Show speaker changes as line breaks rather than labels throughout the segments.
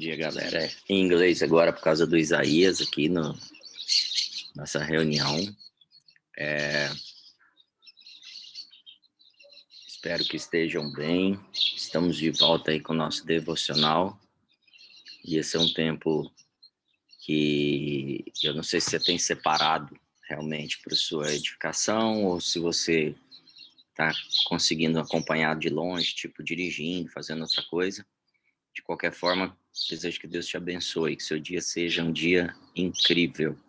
dia, galera. Em inglês agora, por causa do Isaías aqui no nossa reunião. Espero que estejam bem. Estamos de volta aí com o nosso devocional. E esse é um tempo que eu não sei se você tem separado realmente para sua edificação ou se você está conseguindo acompanhar de longe, tipo dirigindo, fazendo outra coisa. De qualquer forma, desejo que Deus te abençoe, que seu dia seja um dia incrível.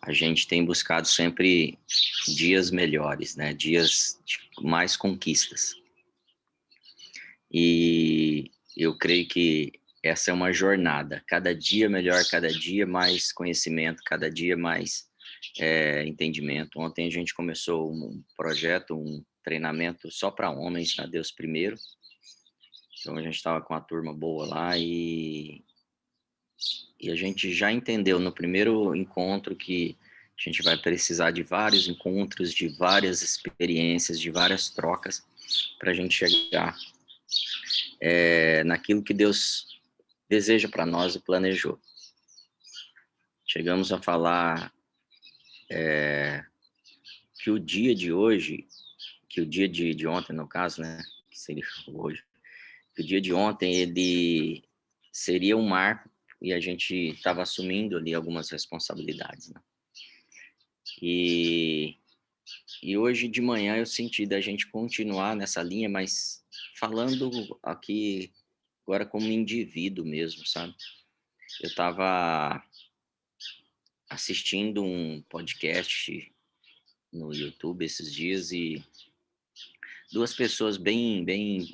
A gente tem buscado sempre dias melhores, né? Dias de mais conquistas. E eu creio que essa é uma jornada. Cada dia melhor, cada dia mais conhecimento, cada dia mais entendimento. Ontem a gente começou um projeto, um treinamento só para homens, na Deus Primeiro. Então a gente estava com uma turma boa lá e a gente já entendeu no primeiro encontro que a gente vai precisar de vários encontros, de várias experiências, de várias trocas para a gente chegar naquilo que Deus deseja para nós e planejou. Chegamos a falar que o dia de hoje, que o dia de ontem, no caso, né, que seria hoje, que o dia de ontem ele seria um marco e a gente estava assumindo ali algumas responsabilidades, né? E hoje de manhã eu senti da gente continuar nessa linha, mas falando aqui agora como indivíduo mesmo, sabe? Eu estava assistindo um podcast no YouTube esses dias e duas pessoas bem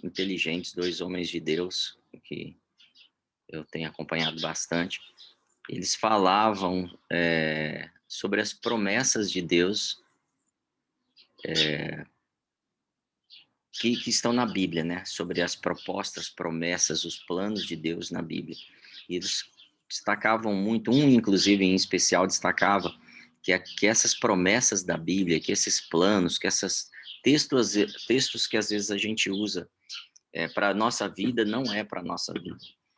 inteligentes, dois homens de Deus, que eu tenho acompanhado bastante, eles falavam sobre as promessas de Deus que estão na Bíblia, né? Sobre as propostas, promessas, os planos de Deus na Bíblia. E eles destacavam muito, um inclusive em especial destacava que essas promessas da Bíblia, que esses planos, que esses textos que às vezes a gente usa para a nossa vida, não é para a nossa vida.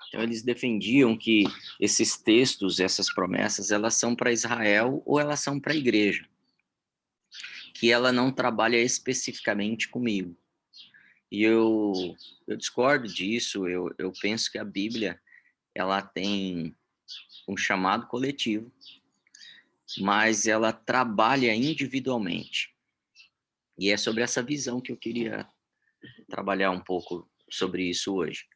Então eles defendiam que esses textos, essas promessas, elas são para Israel ou elas são para a igreja, que ela não trabalha especificamente comigo. E eu discordo disso, eu penso que a Bíblia, ela tem um chamado coletivo, mas ela trabalha individualmente. E é sobre essa visão que eu queria trabalhar um pouco sobre isso hoje.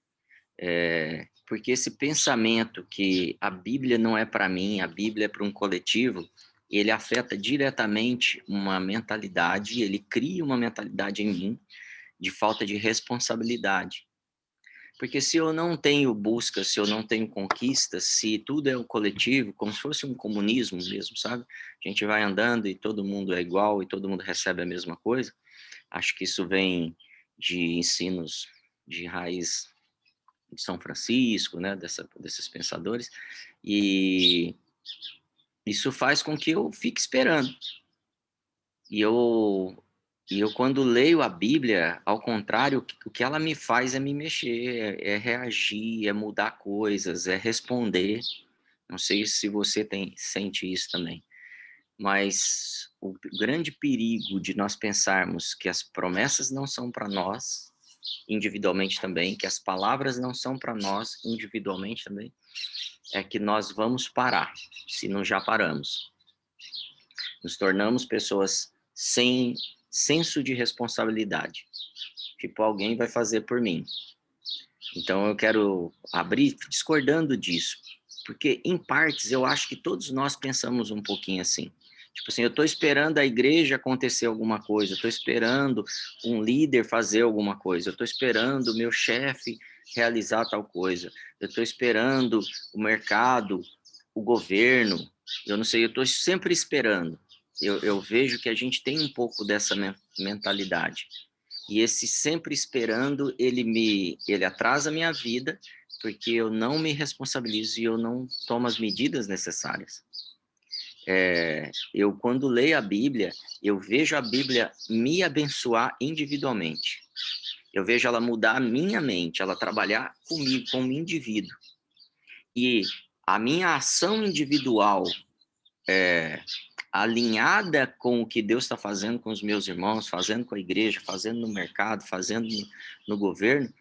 Porque esse pensamento que a Bíblia não é para mim, a Bíblia é para um coletivo, ele afeta diretamente uma mentalidade, ele cria uma mentalidade em mim de falta de responsabilidade. Porque se eu não tenho busca, se eu não tenho conquistas, se tudo é o coletivo, como se fosse um comunismo mesmo, sabe? A gente vai andando e todo mundo é igual e todo mundo recebe a mesma coisa. Acho que isso vem de ensinos de raiz de São Francisco, né? Desses pensadores. E isso faz com que eu fique esperando. E eu quando leio a Bíblia, ao contrário, o que ela me faz é me mexer, é reagir, é mudar coisas, é responder. Não sei se você sente isso também. Mas o grande perigo de nós pensarmos que as promessas não são para nós, individualmente também, que as palavras não são para nós, individualmente também, é que nós vamos parar, se não já paramos. Nos tornamos pessoas sem senso de responsabilidade. Tipo, alguém vai fazer por mim. Então eu quero abrir discordando disso, porque em partes eu acho que todos nós pensamos um pouquinho assim. Tipo assim, eu estou esperando a igreja acontecer alguma coisa, eu estou esperando um líder fazer alguma coisa, eu estou esperando o meu chefe realizar tal coisa, eu estou esperando o mercado, o governo, eu não sei, eu estou sempre esperando. Eu vejo que a gente tem um pouco dessa mentalidade. E esse sempre esperando, ele atrasa a minha vida, porque eu não me responsabilizo e eu não tomo as medidas necessárias. Eu, quando leio a Bíblia, eu vejo a Bíblia me abençoar individualmente. Eu vejo ela mudar a minha mente, ela trabalhar comigo, como indivíduo. e a minha ação individual alinhada com o que Deus está fazendo com os meus irmãos, fazendo com a igreja, fazendo no mercado, fazendo no governo,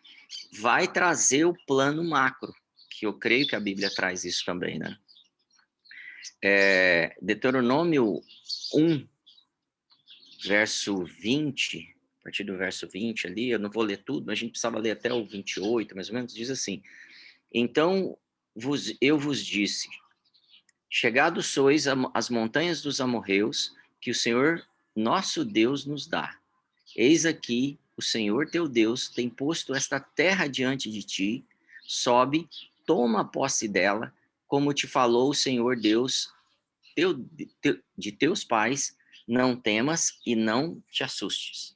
vai trazer o plano macro, que eu creio que a Bíblia traz isso também, né? Deuteronômio 1, verso 20, a partir do verso 20 ali, eu não vou ler tudo, mas a gente precisava ler até o 28, mais ou menos, diz assim: então eu vos disse, chegados sois às montanhas dos amorreus, que o Senhor nosso Deus nos dá. Eis aqui, o Senhor teu Deus tem posto esta terra diante de ti, sobe, toma posse dela, como te falou o Senhor Deus de teus pais, não temas e não te assustes.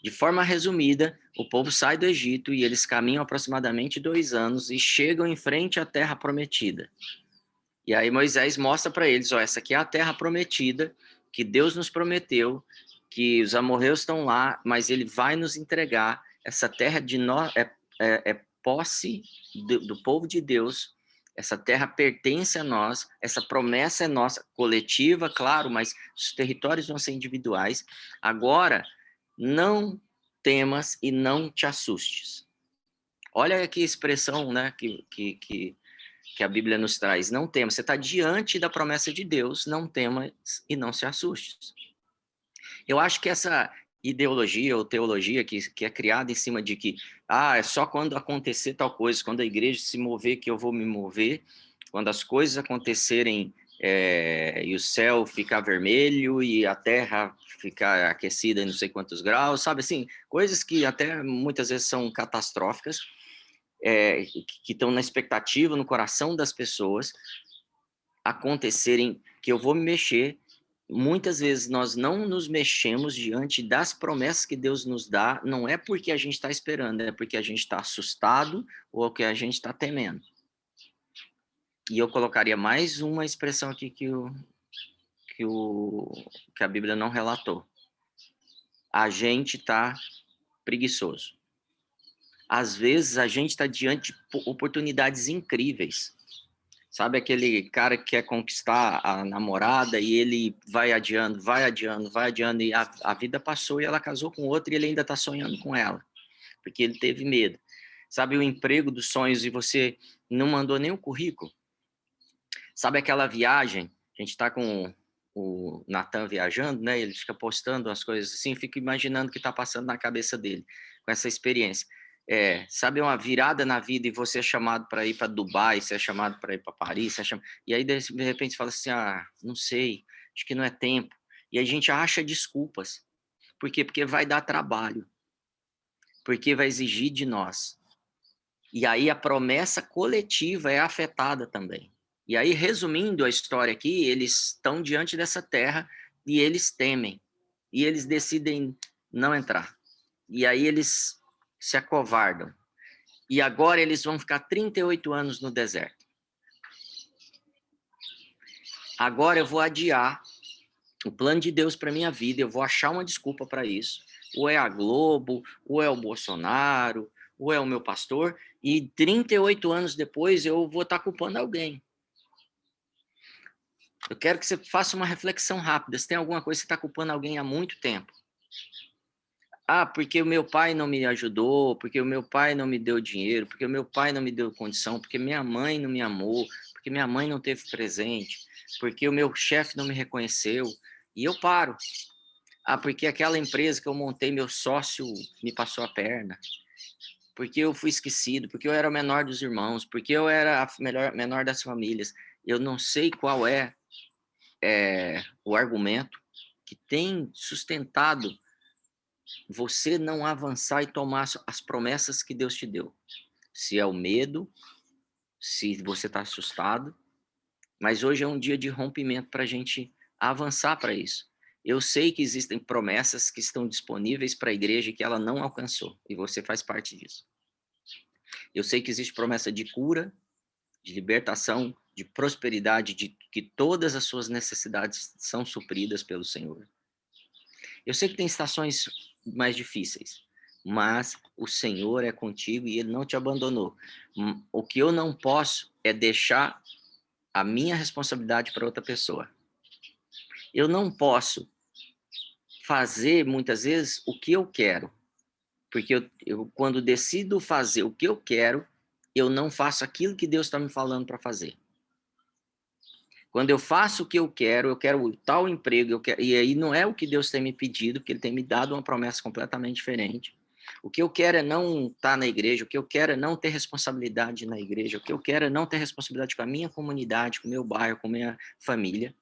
De forma resumida, o povo sai do Egito e eles caminham aproximadamente 2 anos e chegam em frente à terra prometida. E aí Moisés mostra para eles, ó, essa aqui é a terra prometida, que Deus nos prometeu, que os amorreus estão lá, mas ele vai nos entregar. Essa terra de nós é posse do povo de Deus, essa terra pertence a nós, essa promessa é nossa, coletiva, claro, mas os territórios vão ser individuais. Agora, não temas e não te assustes. Olha que expressão, né, que a Bíblia nos traz. Não temas, você está diante da promessa de Deus, não temas e não se assustes. Eu acho que essa ideologia ou teologia que é criada em cima de que é só quando acontecer tal coisa, quando a igreja se mover que eu vou me mover, quando as coisas acontecerem e o céu ficar vermelho e a terra ficar aquecida em não sei quantos graus, sabe assim, coisas que até muitas vezes são catastróficas, que estão na expectativa, no coração das pessoas, acontecerem, que eu vou me mexer. Muitas vezes nós não nos mexemos diante das promessas que Deus nos dá, não é porque a gente está esperando, é porque a gente está assustado ou que a gente está temendo. E eu colocaria mais uma expressão aqui que a Bíblia não relatou. A gente está preguiçoso. Às vezes a gente está diante de oportunidades incríveis. Sabe aquele cara que quer conquistar a namorada e ele vai adiando, e a vida passou e ela casou com outro e ele ainda está sonhando com ela, porque ele teve medo. Sabe o emprego dos sonhos e você não mandou nem o currículo? Sabe aquela viagem? A gente está com o Natan viajando, né? Ele fica postando as coisas assim, fica imaginando o que está passando na cabeça dele com essa experiência. Sabe uma virada na vida e você é chamado para ir para Dubai, você é chamado para ir para Paris, e aí de repente fala assim, não sei, acho que não é tempo. E a gente acha desculpas. Por quê? Porque vai dar trabalho, porque vai exigir de nós. E aí a promessa coletiva é afetada também. E aí, resumindo a história aqui, eles estão diante dessa terra e eles temem. E eles decidem não entrar. E aí eles se acovardam. E agora eles vão ficar 38 anos no deserto. Agora eu vou adiar o plano de Deus para minha vida, eu vou achar uma desculpa para isso. Ou é a Globo, ou é o Bolsonaro, ou é o meu pastor, e 38 anos depois eu vou estar culpando alguém. Eu quero que você faça uma reflexão rápida. Se tem alguma coisa que você está culpando alguém há muito tempo. Porque o meu pai não me ajudou, porque o meu pai não me deu dinheiro, porque o meu pai não me deu condição, porque minha mãe não me amou, porque minha mãe não teve presente, porque o meu chefe não me reconheceu. E eu paro. Porque aquela empresa que eu montei, meu sócio me passou a perna. Porque eu fui esquecido, porque eu era o menor dos irmãos, porque eu era a menor das famílias. Eu não sei qual é o argumento que tem sustentado você não avançar e tomar as promessas que Deus te deu. Se é o medo, se você está assustado, mas hoje é um dia de rompimento para a gente avançar para isso. Eu sei que existem promessas que estão disponíveis para a igreja e que ela não alcançou, e você faz parte disso. Eu sei que existe promessa de cura, de libertação, de prosperidade, de que todas as suas necessidades são supridas pelo Senhor. Eu sei que tem estações mais difíceis, mas o Senhor é contigo e Ele não te abandonou. O que eu não posso é deixar a minha responsabilidade para outra pessoa. Eu não posso fazer, muitas vezes, o que eu quero. Porque eu quando decido fazer o que eu quero, eu não faço aquilo que Deus está me falando para fazer. Quando eu faço o que eu quero tal emprego, e aí não é o que Deus tem me pedido, porque Ele tem me dado uma promessa completamente diferente. O que eu quero é não estar na igreja, o que eu quero é não ter responsabilidade na igreja, o que eu quero é não ter responsabilidade com a minha comunidade, com o meu bairro, com a minha família.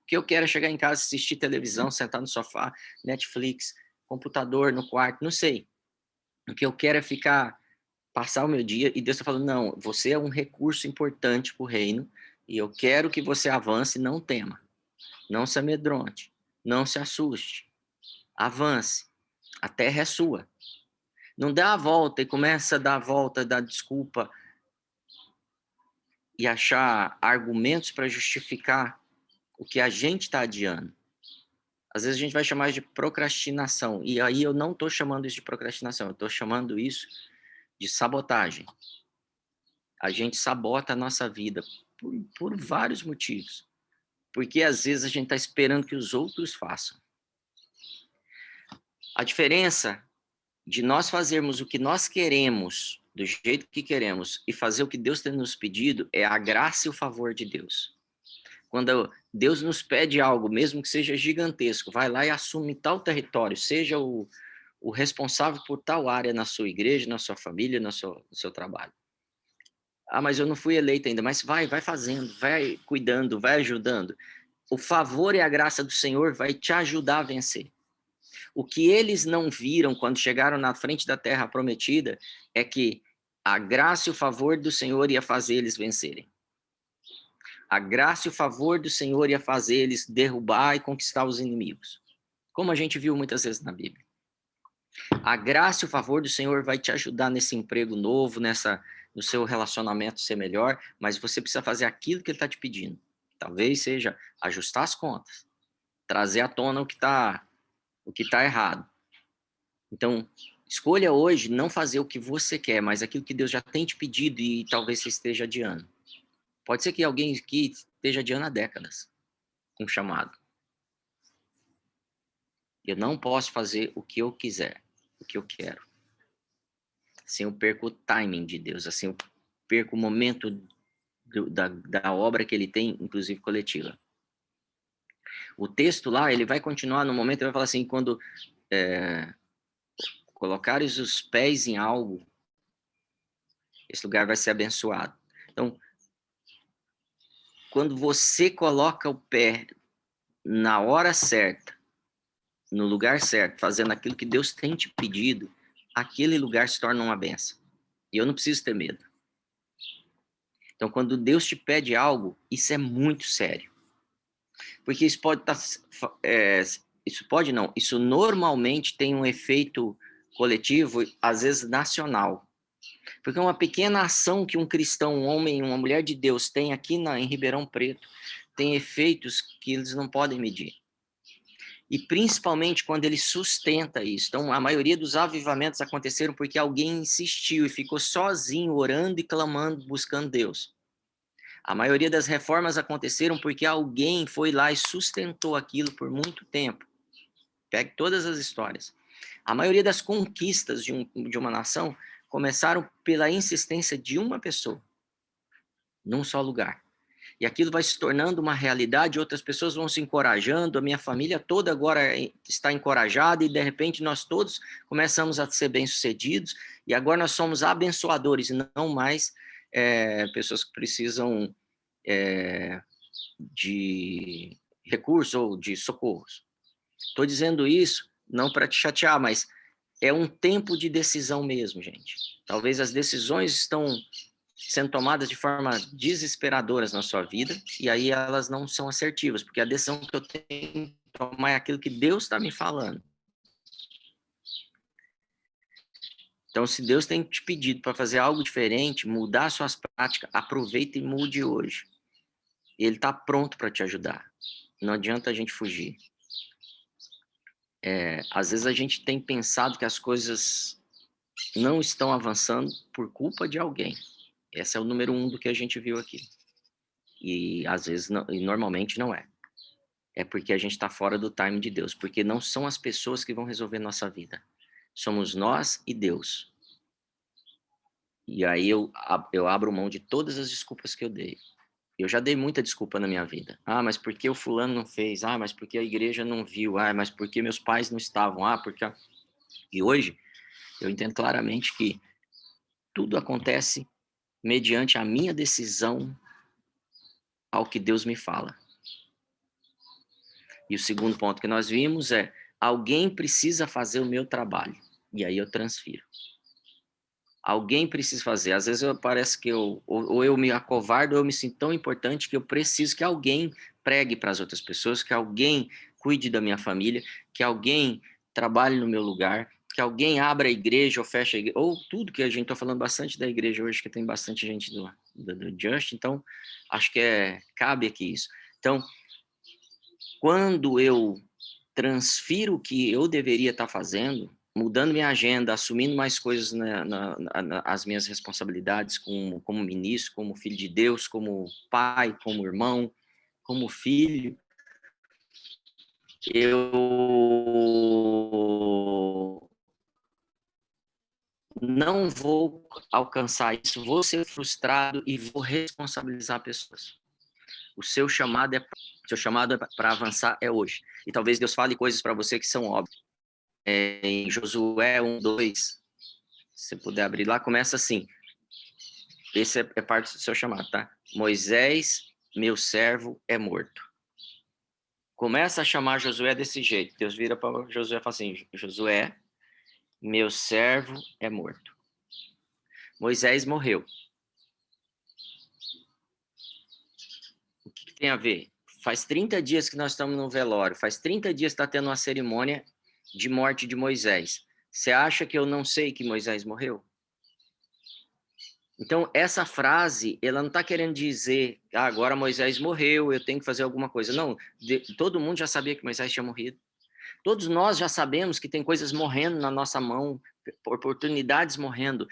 O que eu quero é chegar em casa, assistir televisão, sentar no sofá, Netflix, computador no quarto, não sei. O que eu quero é passar o meu dia, e Deus está falando, não, você é um recurso importante para o reino, e eu quero que você avance, não tema, não se amedronte, não se assuste, avance, a terra é sua. Não dá a volta e começa a dar a volta, dar desculpa e achar argumentos para justificar o que a gente está adiando. Às vezes a gente vai chamar de procrastinação, e aí eu não estou chamando isso de procrastinação, eu estou chamando isso de sabotagem. A gente sabota a nossa vida por vários motivos. Porque às vezes a gente está esperando que os outros façam. A diferença de nós fazermos o que nós queremos, do jeito que queremos, e fazer o que Deus tem nos pedido, é a graça e o favor de Deus. Quando Deus nos pede algo, mesmo que seja gigantesco, vai lá e assume tal território, seja o responsável por tal área na sua igreja, na sua família, no seu trabalho. Ah, mas eu não fui eleito ainda. Mas vai fazendo, vai cuidando, vai ajudando. O favor e a graça do Senhor vai te ajudar a vencer. O que eles não viram quando chegaram na frente da terra prometida é que a graça e o favor do Senhor ia fazer eles vencerem. A graça e o favor do Senhor ia fazer eles derrubar e conquistar os inimigos. Como a gente viu muitas vezes na Bíblia. A graça e o favor do Senhor vai te ajudar nesse emprego novo, no seu relacionamento ser melhor, mas você precisa fazer aquilo que Ele está te pedindo. Talvez seja ajustar as contas, trazer à tona o que tá errado. Então, escolha hoje não fazer o que você quer, mas aquilo que Deus já tem te pedido e talvez você esteja adiando. Pode ser que alguém aqui esteja adiando há décadas um chamado. Eu não posso fazer o que eu quiser, o que eu quero. Assim eu perco o timing de Deus, assim eu perco o momento da obra que Ele tem, inclusive coletiva. O texto lá, ele vai continuar no momento, ele vai falar assim, quando colocares os pés em algo, esse lugar vai ser abençoado. Então, quando você coloca o pé na hora certa, no lugar certo, fazendo aquilo que Deus tem te pedido, aquele lugar se torna uma benção. E eu não preciso ter medo. Então, quando Deus te pede algo, isso é muito sério. Porque isso pode estar... isso pode não. Isso normalmente tem um efeito coletivo, às vezes nacional. Porque uma pequena ação que um cristão, um homem, uma mulher de Deus tem aqui em Ribeirão Preto, tem efeitos que eles não podem medir. E principalmente quando ele sustenta isso. Então, a maioria dos avivamentos aconteceram porque alguém insistiu e ficou sozinho, orando e clamando, buscando Deus. A maioria das reformas aconteceram porque alguém foi lá e sustentou aquilo por muito tempo. Pegue todas as histórias. A maioria das conquistas de uma nação começaram pela insistência de uma pessoa, num só lugar. E aquilo vai se tornando uma realidade, outras pessoas vão se encorajando, a minha família toda agora está encorajada e de repente nós todos começamos a ser bem-sucedidos e agora nós somos abençoadores e não mais pessoas que precisam de recursos ou de socorros. Estou dizendo isso não para te chatear, mas é um tempo de decisão mesmo, gente. Talvez as decisões estão sendo tomadas de forma desesperadoras na sua vida, e aí elas não são assertivas, porque a decisão que eu tenho que tomar é aquilo que Deus está me falando. Então, se Deus tem te pedido para fazer algo diferente, mudar suas práticas, aproveita e mude hoje. Ele está pronto para te ajudar. Não adianta a gente fugir. Às vezes a gente tem pensado que as coisas não estão avançando por culpa de alguém. Esse é o número 1 do que a gente viu aqui. E às vezes, não, e normalmente não é. É porque a gente está fora do time de Deus, porque não são as pessoas que vão resolver nossa vida. Somos nós e Deus. E aí eu abro mão de todas as desculpas que eu dei. Eu já dei muita desculpa na minha vida. Ah, mas por que o fulano não fez? Ah, mas porque a igreja não viu? Ah, mas porque meus pais não estavam? Ah, porque... E hoje eu entendo claramente que tudo acontece mediante a minha decisão ao que Deus me fala. E o segundo ponto que nós vimos é: alguém precisa fazer o meu trabalho. E aí eu transfiro. Alguém precisa fazer. Às vezes parece que ou eu me acovardo, ou eu me sinto tão importante que eu preciso que alguém pregue para as outras pessoas, que alguém cuide da minha família, que alguém trabalhe no meu lugar, que alguém abra a igreja ou feche a igreja, ou tudo que a gente está falando bastante da igreja hoje, que tem bastante gente do Just, então acho que cabe aqui isso. Então, quando eu transfiro o que eu deveria estar fazendo, mudando minha agenda, assumindo mais coisas, as minhas responsabilidades como ministro, como filho de Deus, como pai, como irmão, como filho, eu não vou alcançar isso, vou ser frustrado e vou responsabilizar pessoas. O seu chamado é para avançar é hoje. E talvez Deus fale coisas para você que são óbvias. Em Josué 1:2, se você puder abrir lá, começa assim. Esse é parte do seu chamado, tá? Moisés, meu servo, é morto. Começa a chamar Josué desse jeito. Deus vira para Josué e fala assim: Josué, meu servo é morto. Moisés morreu. O que tem a ver? Faz 30 dias que nós estamos no velório. Faz 30 dias que está tendo uma cerimônia de morte de Moisés. Você acha que eu não sei que Moisés morreu? Então, essa frase, ela não está querendo dizer, agora Moisés morreu, eu tenho que fazer alguma coisa. Não, todo mundo já sabia que Moisés tinha morrido. Todos nós já sabemos que tem coisas morrendo na nossa mão, oportunidades morrendo,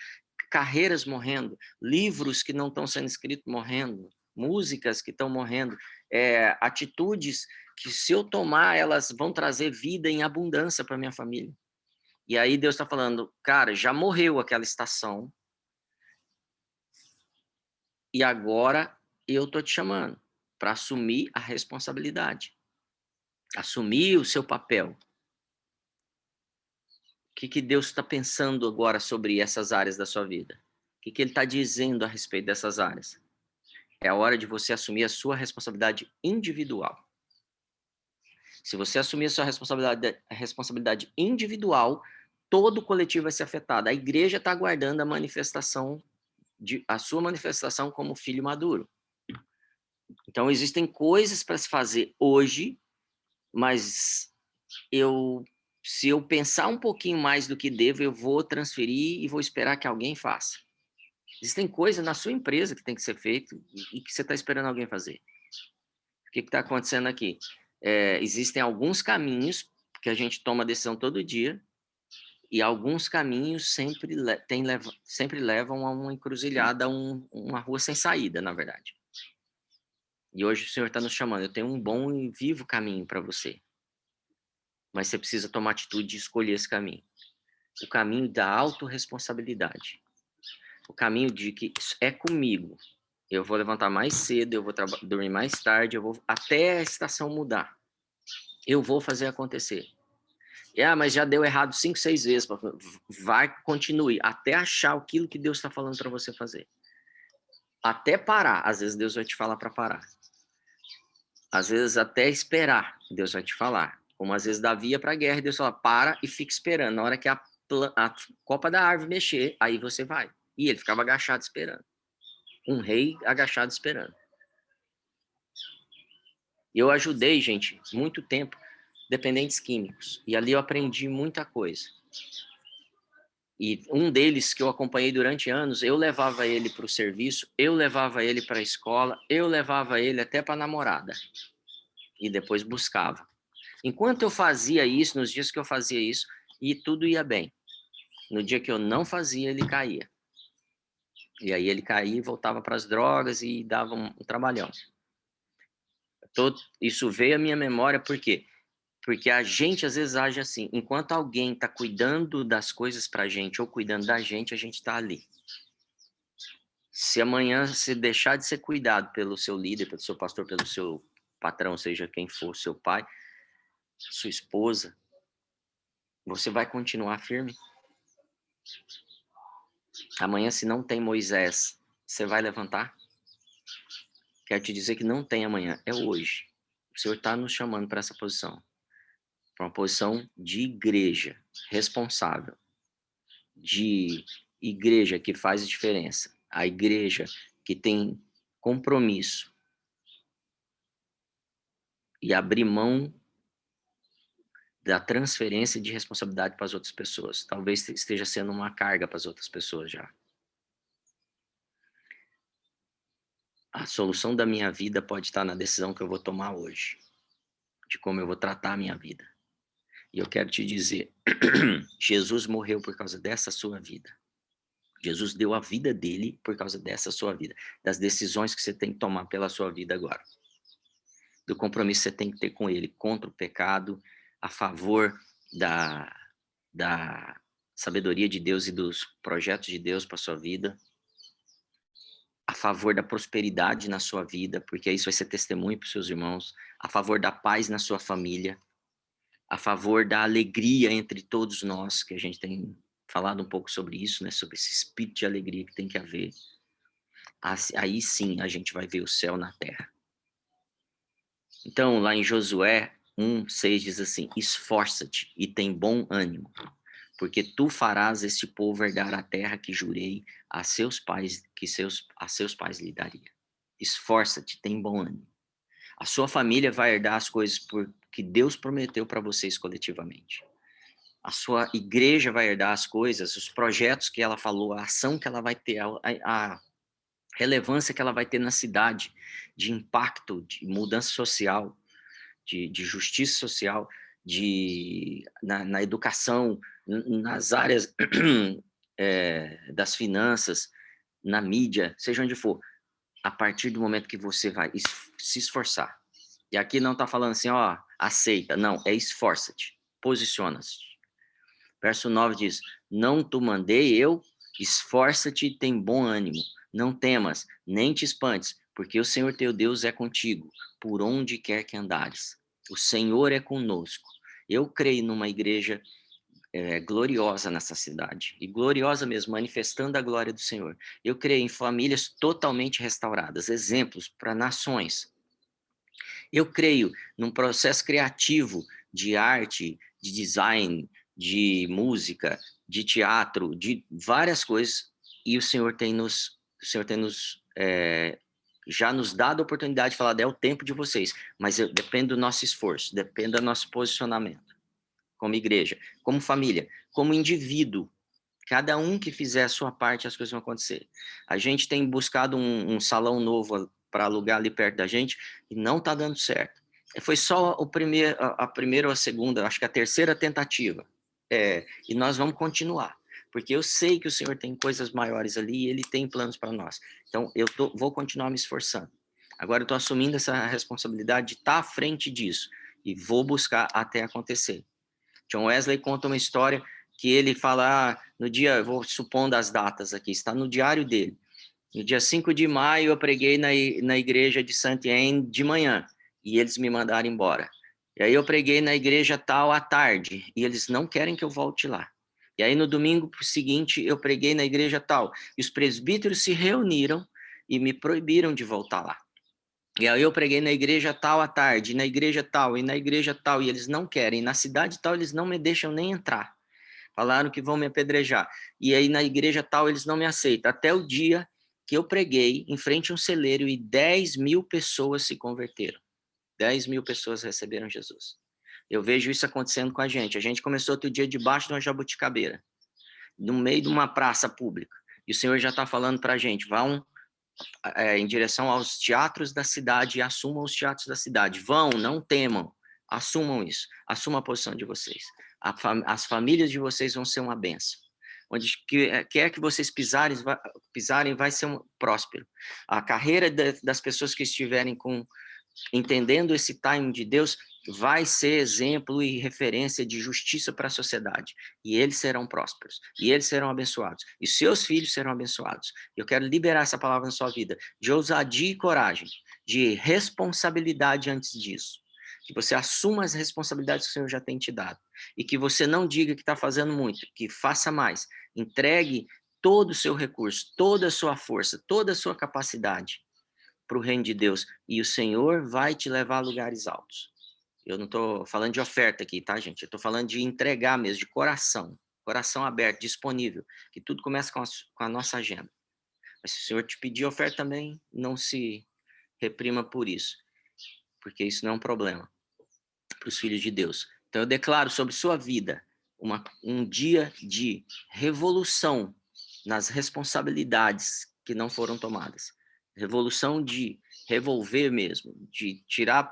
carreiras morrendo, livros que não estão sendo escritos morrendo, músicas que estão morrendo, atitudes que, se eu tomar, elas vão trazer vida em abundância para minha família. E aí Deus está falando, cara, já morreu aquela estação, e agora eu tô te chamando para assumir a responsabilidade, assumir o seu papel. O que Deus está pensando agora sobre essas áreas da sua vida? O que Ele está dizendo a respeito dessas áreas? É a hora de você assumir a sua responsabilidade individual. Se você assumir a sua responsabilidade individual, todo o coletivo vai ser afetado. A igreja está aguardando a sua manifestação como filho maduro. Então, existem coisas para se fazer hoje, mas se eu pensar um pouquinho mais do que devo, eu vou transferir e vou esperar que alguém faça. Existem coisas na sua empresa que tem que ser feito e que você está esperando alguém fazer. O que está acontecendo aqui? Existem alguns caminhos que a gente toma decisão todo dia e alguns caminhos sempre levam a uma encruzilhada, uma rua sem saída, na verdade. E hoje o Senhor está nos chamando. Eu tenho um bom e vivo caminho para você. Mas você precisa tomar atitude de escolher esse caminho. O caminho da autorresponsabilidade. O caminho de que é comigo. Eu vou levantar mais cedo, eu vou dormir mais tarde, eu vou até a estação mudar. Eu vou fazer acontecer. Mas já deu errado 5, 6 vezes. Vai, continue, até achar aquilo que Deus está falando para você fazer. Até parar. Às vezes Deus vai te falar para parar. Às vezes até esperar, Deus vai te falar. Como às vezes Davi ia para a guerra e Deus fala, para e fica esperando. Na hora que a copa da árvore mexer, aí você vai. E ele ficava agachado esperando. Um rei agachado esperando. Eu ajudei, gente, muito tempo, dependentes químicos. E ali eu aprendi muita coisa. E um deles que eu acompanhei durante anos, eu levava ele para o serviço, eu levava ele para a escola, eu levava ele até para a namorada. E depois buscava. Enquanto eu fazia isso, nos dias que eu fazia isso, e tudo ia bem. No dia que eu não fazia, ele caía. E aí ele caía e voltava para as drogas e dava um trabalhão. Isso veio à minha memória por quê? Porque a gente às vezes age assim, enquanto alguém está cuidando das coisas para a gente ou cuidando da gente, a gente está ali. Se amanhã você deixar de ser cuidado pelo seu líder, pelo seu pastor, pelo seu patrão, seja quem for, seu pai, sua esposa, você vai continuar firme? Amanhã, se não tem Moisés, você vai levantar? Quero te dizer que não tem amanhã, é hoje. O Senhor está nos chamando para essa posição. Para uma posição de igreja responsável, de igreja que faz diferença, a igreja que tem compromisso e abrir mão da transferência de responsabilidade para as outras pessoas. Talvez esteja sendo uma carga para as outras pessoas já. A solução da minha vida pode estar na decisão que eu vou tomar hoje, de como eu vou tratar a minha vida. E eu quero te dizer, Jesus morreu por causa dessa sua vida. Jesus deu a vida dele por causa dessa sua vida, das decisões que você tem que tomar pela sua vida agora, do compromisso que você tem que ter com ele, contra o pecado, a favor da sabedoria de Deus e dos projetos de Deus para sua vida, a favor da prosperidade na sua vida, porque isso vai ser testemunho para os seus irmãos, a favor da paz na sua família, a favor da alegria entre todos nós, que a gente tem falado um pouco sobre isso, né, sobre esse espírito de alegria que tem que haver. Aí sim a gente vai ver o céu na terra. Então, lá em Josué 1:6 diz assim: esforça-te e tem bom ânimo, porque tu farás este povo herdar a terra que jurei a seus pais, a seus pais lhe daria. Esforça-te, tem bom ânimo. A sua família vai herdar as coisas que Deus prometeu para vocês coletivamente. A sua igreja vai herdar as coisas, os projetos que ela falou, a ação que ela vai ter, a relevância que ela vai ter na cidade, de impacto, de mudança social, de justiça social, na educação, nas áreas das finanças, na mídia, seja onde for, a partir do momento que você vai se esforçar. E aqui não está falando assim, ó, aceita, não, é esforça-te, posiciona-se. Verso 9 diz, não tu mandei eu, esforça-te e tem bom ânimo, não temas, nem te espantes, porque o Senhor teu Deus é contigo, por onde quer que andares. O Senhor é conosco. Eu creio numa igreja gloriosa nessa cidade, e gloriosa mesmo, manifestando a glória do Senhor. Eu creio em famílias totalmente restauradas, exemplos para nações. Eu creio num processo criativo de arte, de design, de música, de teatro, de várias coisas, e o Senhor tem já nos dado a oportunidade de falar, é o tempo de vocês, mas depende do nosso esforço, depende do nosso posicionamento, como igreja, como família, como indivíduo. Cada um que fizer a sua parte, as coisas vão acontecer. A gente tem buscado um salão novo para alugar ali perto da gente e não está dando certo. Foi só a primeira ou a segunda, acho que a terceira tentativa. E nós vamos continuar, porque eu sei que o Senhor tem coisas maiores ali e Ele tem planos para nós. Então, vou continuar me esforçando. Agora, eu estou assumindo essa responsabilidade de estar à frente disso e vou buscar até acontecer. John Wesley conta uma história que ele fala, no dia, vou supondo as datas aqui, está no diário dele. No dia 5 de maio, eu preguei na igreja de Saint-Anne de manhã, e eles me mandaram embora. E aí eu preguei na igreja tal à tarde, e eles não querem que eu volte lá. E aí no domingo seguinte, eu preguei na igreja tal, e os presbíteros se reuniram e me proibiram de voltar lá. E aí eu preguei na igreja tal à tarde, na igreja tal, e na igreja tal, e eles não querem. Na cidade tal, eles não me deixam nem entrar. Falaram que vão me apedrejar. E aí na igreja tal, eles não me aceitam. Até o dia que eu preguei em frente a um celeiro e 10.000 pessoas se converteram. 10.000 pessoas receberam Jesus. Eu vejo isso acontecendo com a gente. A gente começou outro dia debaixo de uma jabuticabeira, no meio de uma praça pública. E o Senhor já está falando para a gente, vão em direção aos teatros da cidade e assumam os teatros da cidade. Vão, não temam, assumam isso, assumam a posição de vocês. As famílias de vocês vão ser uma bênção. onde quer que vocês pisarem vai ser próspero. A carreira das pessoas que estiverem entendendo esse timing de Deus vai ser exemplo e referência de justiça para a sociedade. E eles serão prósperos. E eles serão abençoados. E seus filhos serão abençoados. Eu quero liberar essa palavra na sua vida, de ousadia e coragem, de responsabilidade antes disso. Que você assuma as responsabilidades que o Senhor já tem te dado. E que você não diga que está fazendo muito, que faça mais. Entregue todo o seu recurso, toda a sua força, toda a sua capacidade para o reino de Deus. E o Senhor vai te levar a lugares altos. Eu não estou falando de oferta aqui, tá, gente? Eu estou falando de entregar mesmo, de coração. Coração aberto, disponível. Que tudo começa com a nossa agenda. Mas se o Senhor te pedir oferta também, não se reprima por isso. Porque isso não é um problema para os filhos de Deus. Então eu declaro sobre sua vida um dia de revolução nas responsabilidades que não foram tomadas. Revolução de revolver mesmo, de tirar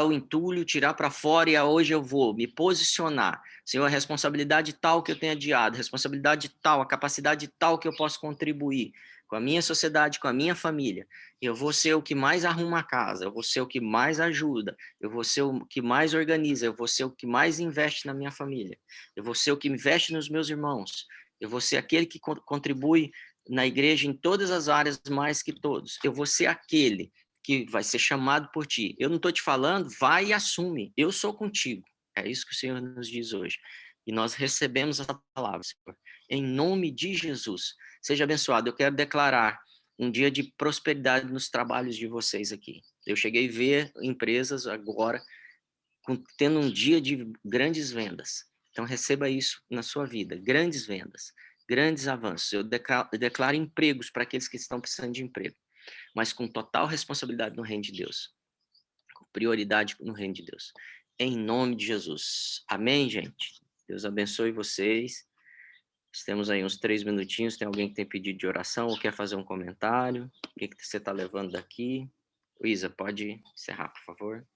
o entulho, tirar para fora e hoje eu vou me posicionar. Senhor, a responsabilidade tal que eu tenho adiado, responsabilidade tal, a capacidade tal que eu posso contribuir com a minha sociedade, com a minha família. Eu vou ser o que mais arruma a casa, eu vou ser o que mais ajuda, eu vou ser o que mais organiza, eu vou ser o que mais investe na minha família, eu vou ser o que investe nos meus irmãos, eu vou ser aquele que contribui na igreja em todas as áreas mais que todos. Eu vou ser aquele que vai ser chamado por ti. Eu não estou te falando, vai e assume. Eu sou contigo. É isso que o Senhor nos diz hoje. E nós recebemos essa palavra, Senhor. Em nome de Jesus. Seja abençoado. Eu quero declarar um dia de prosperidade nos trabalhos de vocês aqui. Eu cheguei a ver empresas agora tendo um dia de grandes vendas. Então receba isso na sua vida. Grandes vendas, grandes avanços. Eu declaro empregos para aqueles que estão precisando de emprego, mas com total responsabilidade no reino de Deus, com prioridade no reino de Deus. Em nome de Jesus. Amém, gente? Deus abençoe vocês. Temos aí uns 3 minutinhos. Tem alguém que tem pedido de oração ou quer fazer um comentário? O que você está levando daqui? Luísa, pode encerrar, por favor?